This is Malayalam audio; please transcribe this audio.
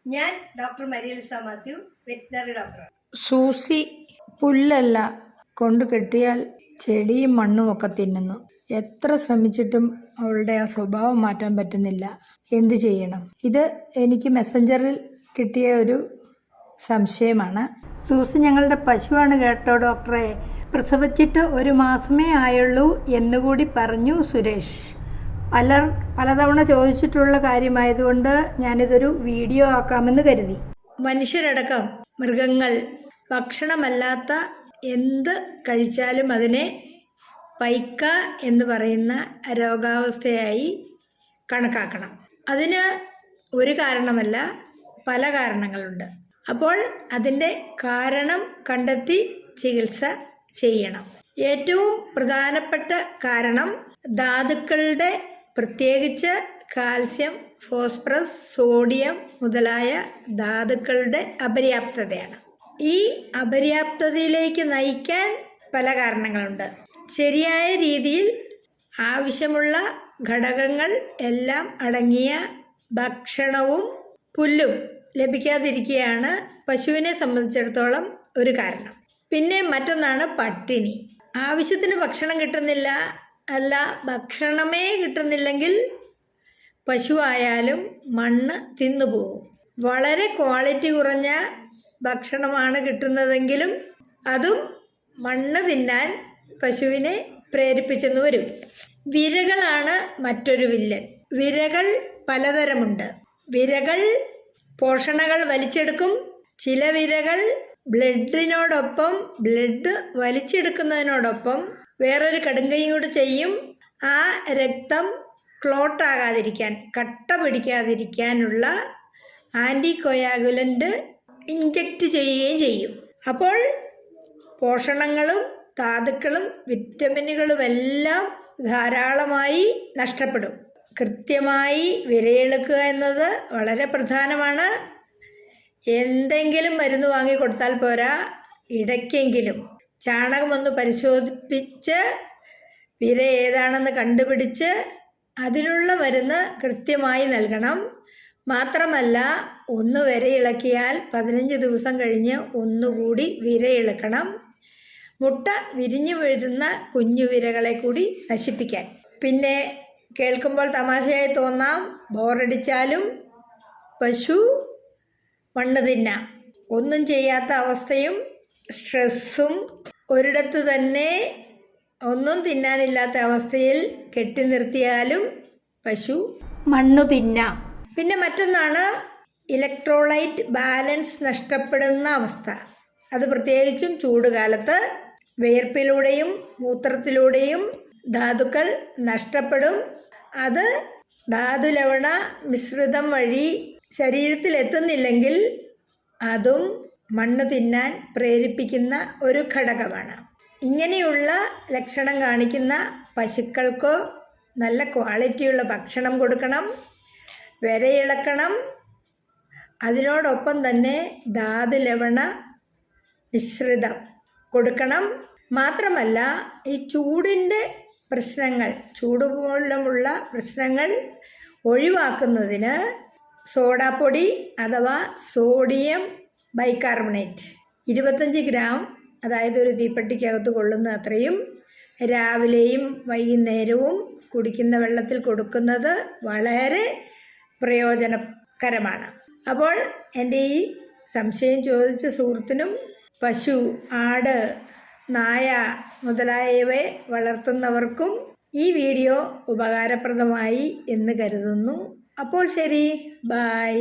ഞാൻ doctor Marialisa Mathew, veterinary doctor. സൂസി പുല്ലല്ല കൊണ്ട് കെട്ടിയാൽ ചെടിയും മണ്ണും ഒക്കെ തിന്നുന്നു. എത്ര ശ്രമിച്ചിട്ടും അവളുടെ ആ സ്വഭാവം മാറ്റാൻ പറ്റുന്നില്ല. എന്തു ചെയ്യണം? ഇത് എനിക്ക് മെസ്സഞ്ചറിൽ കിട്ടിയ ഒരു സംശയമാണ്. സൂസി ഞങ്ങളുടെ പശുവാണ് കേട്ടോ ഡോക്ടറെ. പ്രസവിച്ചിട്ട് 1 മാസമേ ആയുള്ളൂ എന്നുകൂടി പറഞ്ഞു സുരേഷ്. പലതവണ ചോദിച്ചിട്ടുള്ള കാര്യമായതുകൊണ്ട് ഞാനിതൊരു വീഡിയോ ആക്കാമെന്ന് കരുതി. മനുഷ്യരടക്കം മൃഗങ്ങൾ ഭക്ഷണമല്ലാത്ത എന്ത് കഴിച്ചാലും അതിനെ പൈക്ക എന്ന് പറയുന്ന രോഗാവസ്ഥയായി കണക്കാക്കണം. അതിന് ഒരു കാരണമല്ല, പല കാരണങ്ങളുണ്ട്. അപ്പോൾ അതിൻ്റെ കാരണം കണ്ടെത്തി ചികിത്സ ചെയ്യണം. ഏറ്റവും പ്രധാനപ്പെട്ട കാരണം ധാതുക്കളുടെ, പ്രത്യേകിച്ച് കാൽസ്യം, ഫോസ്ഫറസ്, സോഡിയം മുതലായ ധാതുക്കളുടെ അപര്യാപ്തതയാണ്. ഈ അപര്യാപ്തതയിലേക്ക് നയിക്കാൻ പല കാരണങ്ങളുണ്ട്. ശരിയായ രീതിയിൽ ആവശ്യമുള്ള ഘടകങ്ങൾ എല്ലാം അടങ്ങിയ ഭക്ഷണവും പുല്ലും ലഭിക്കാതിരിക്കുകയാണ് പശുവിനെ സംബന്ധിച്ചിടത്തോളം ഒരു കാരണം. പിന്നെ മറ്റൊന്നാണ് പട്ടിണി. ആവശ്യത്തിന് ഭക്ഷണം കിട്ടുന്നില്ല, അല്ല ഭക്ഷണമേ കിട്ടുന്നില്ലെങ്കിൽ പശുവായാലും മണ്ണ് തിന്നുപോകും. വളരെ ക്വാളിറ്റി കുറഞ്ഞ ഭക്ഷണമാണ് കിട്ടുന്നതെങ്കിലും അതും മണ്ണ് തിന്നാൻ പശുവിനെ പ്രേരിപ്പിച്ചെന്ന് വരും. വിരകളാണ് മറ്റൊരു വില്ലൻ. വിരകൾ പലതരമുണ്ട്. വിരകൾ പോഷണങ്ങൾ വലിച്ചെടുക്കും. ചില വിരകൾ ബ്ലഡ് വലിച്ചെടുക്കുന്നതിനോടൊപ്പം വേറൊരു കടുങ്കയും കൂടി ചെയ്യും. ആ രക്തം ക്ലോട്ട് ആകാതിരിക്കാൻ, കട്ട പിടിക്കാതിരിക്കാനുള്ള ആൻറ്റികോയാഗുലൻ്റ് ഇൻജെക്റ്റ് ചെയ്യുകയും ചെയ്യും. അപ്പോൾ പോഷണങ്ങളും ധാതുക്കളും വിറ്റമിനുകളുമെല്ലാം ധാരാളമായി നഷ്ടപ്പെടും. കൃത്യമായി വിരയിളക്കുക എന്നത് വളരെ പ്രധാനമാണ്. എന്തെങ്കിലും മരുന്ന് വാങ്ങി കൊടുത്താൽ പോരാ, ഇടയ്ക്കെങ്കിലും ചാണകം ഒന്ന് പരിശോധിപ്പിച്ച് വിര ഏതാണെന്ന് കണ്ടുപിടിച്ച് അതിനുള്ള മരുന്ന് കൃത്യമായി നൽകണം. മാത്രമല്ല, ഒന്ന് വിരയിളക്കിയാൽ 15 ദിവസം കഴിഞ്ഞ് ഒന്നുകൂടി വിരയിളക്കണം. മുട്ട വിരിഞ്ഞു വീഴുന്ന കുഞ്ഞു വിരകളെ കൂടി നശിപ്പിക്കാൻ. പിന്നെ കേൾക്കുമ്പോൾ തമാശയായി തോന്നാം, ബോറടിച്ചാലും പശു മണ്ണ് തിന്നാം. ഒന്നും ചെയ്യാത്ത അവസ്ഥയും സ്ട്രെസ്സും ഒരിടത്ത് തന്നെ ഒന്നും തിന്നാനില്ലാത്ത അവസ്ഥയിൽ കെട്ടി നിർത്തിയാലും പശു മണ്ണ് തിന്നാം. പിന്നെ മറ്റൊന്നാണ് ഇലക്ട്രോലൈറ്റ് ബാലൻസ് നഷ്ടപ്പെടുന്ന അവസ്ഥ. അത് പ്രത്യേകിച്ചും ചൂടുകാലത്ത് വിയർപ്പിലൂടെയും മൂത്രത്തിലൂടെയും ധാതുക്കൾ നഷ്ടപ്പെടും. അത് ധാതുലവണ മിശ്രിതം വഴി ശരീരത്തിൽ എത്തുന്നില്ലെങ്കിൽ അതും മണ്ണ് തിന്നാൻ പ്രേരിപ്പിക്കുന്ന ഒരു ഘടകമാണ്. ഇങ്ങനെയുള്ള ലക്ഷണം കാണിക്കുന്ന പശുക്കൾക്കോ നല്ല ക്വാളിറ്റിയുള്ള ഭക്ഷണം കൊടുക്കണം, വിരയിളക്കണം. അതിനോടൊപ്പം തന്നെ ധാതുലവണ മിശ്രിതം കൊടുക്കണം. മാത്രമല്ല, ഈ ചൂടിൻ്റെ പ്രശ്നങ്ങൾ, ചൂട് മൂലമുള്ള പ്രശ്നങ്ങൾ ഒഴിവാക്കുന്നതിന് സോഡാപ്പൊടി അഥവാ സോഡിയം ബൈകാർബണേറ്റ് 25 ഗ്രാം, അതായത് ഒരു തീപ്പെട്ടിക്കകത്ത് കൊള്ളുന്ന അത്രയും രാവിലെയും വൈകുന്നേരവും കുടിക്കുന്ന വെള്ളത്തിൽ കൊടുക്കുന്നത് വളരെ പ്രയോജനകരമാണ്. അപ്പോൾ എൻ്റെ ഈ സംശയം ചോദിച്ച സുഹൃത്തിനും പശു, ആട്, നായ മുതലായവയെ വളർത്തുന്നവർക്കും ഈ വീഡിയോ ഉപകാരപ്രദമായി എന്ന് കരുതുന്നു. അപ്പോൾ ശരി, ബൈ.